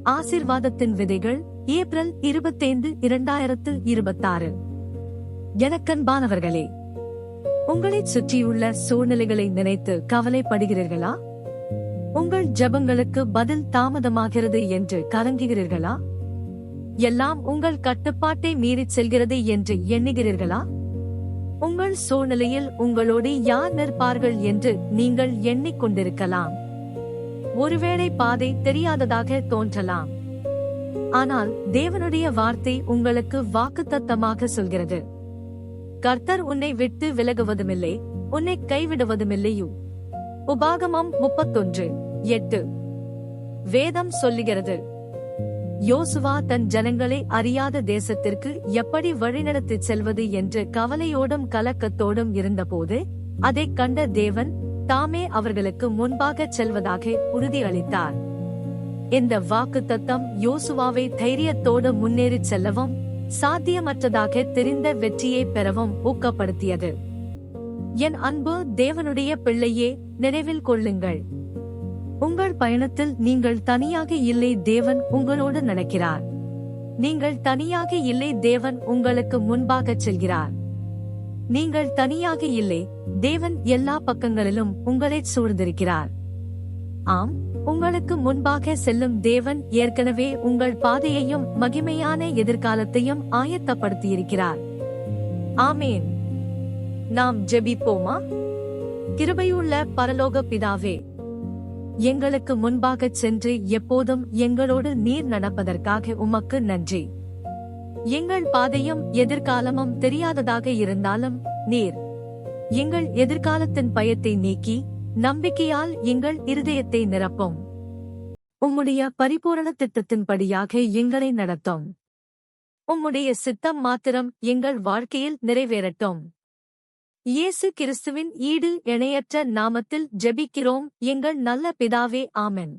ஆசீர்வாதத்தின் விதைகள் ஏப்ரல் 25, 2026. எனக்கன்பானவர்களே, உங்களைச் சுற்றியுள்ள சூழ்நிலைகளை நினைத்து கவலைப்படுகிறீர்களா? உங்கள் ஜெபங்களுக்கு பதில் தாமதமாகிறது என்று கலங்குகிறீர்களா? எல்லாம் உங்கள் கட்டுப்பாட்டை மீறிச் செல்கிறது என்று எண்ணுகிறீர்களா? உங்கள் சூழ்நிலையில் உங்களோடு யார் நிற்பார்கள் என்று நீங்கள் எண்ணிக்கொண்டிருக்கலாம். ஒருவேளை பாதை தெரியாததாக தோன்றலாம். ஆனால் தேவனுடைய வார்த்தை உங்களுக்கு வாக்குத்தத்தமாக சொல்கிறது, கர்த்தர் உன்னை விட்டு விலகுவதுமில்லை, உன்னை கைவிடுவதுமில்லையோ. உபாகமம் 31:8. வேதம் சொல்லுகிறது, யோசுவா தன் ஜனங்களை அறியாத தேசத்திற்கு எப்படி வழிநடத்திச் செல்வது என்று கவலையோடும் கலக்கத்தோடும் இருந்தபோது, அதைக் கண்ட தேவன் தாமே அவர்களுக்கு முன்பாகச் செல்வதாக உறுதியளித்தார். இந்த வாக்குத்தத்தம் யோசுவாவை தைரியத்தோடு முன்னேறிச் செல்லவும், சாத்தியமற்றதாக தெரிந்த வெற்றியை பெறவும் ஊக்கப்படுத்தியது. என் அன்பு தேவனுடைய பிள்ளையே, நினைவில் கொள்ளுங்கள், உங்கள் பயணத்தில் நீங்கள் தனியாக இல்லை, தேவன் உங்களோடு நடக்கிறார். நீங்கள் தனியாக இல்லை, தேவன் உங்களுக்கு முன்பாகச் செல்கிறார். நீங்கள் தனியாக இல்லை, தேவன் எல்லா பக்கங்களிலும் உங்களைச் சூழ்ந்திருக்கிறார். ஆம், உங்களுக்கு முன்பாக செல்லும் தேவன் ஏற்கனவே உங்கள் பாதையையும் மகிமையான எதிர்காலத்தையும் ஆயத்தப்படுத்தியிருக்கிறார். ஆமேன். நாம் ஜெபிப்போமா? கிருபையுள்ள பரலோக பிதாவே, எங்களுக்கு முன்பாகச் சென்று எப்போதும் எங்களோடு நீர் நடப்பதற்காக உமக்கு நன்றி. எங்கள் பாதையும் எதிர்காலமும் தெரியாததாக இருந்தாலும் நீர் எங்கள் எதிர்காலத்தின் பயத்தை நீக்கி நம்பிக்கையால் எங்கள் இருதயத்தை நிரப்பும். உம்முடைய பரிபூரண திட்டத்தின்படியாக எங்களை நடத்தும். உம்முடைய சித்தம் மாத்திரம் எங்கள் வாழ்க்கையில் நிறைவேறட்டும். இயேசு கிறிஸ்துவின் ஈடு இணையற்ற நாமத்தில் ஜெபிக்கிறோம் எங்கள் நல்ல பிதாவே. ஆமென்.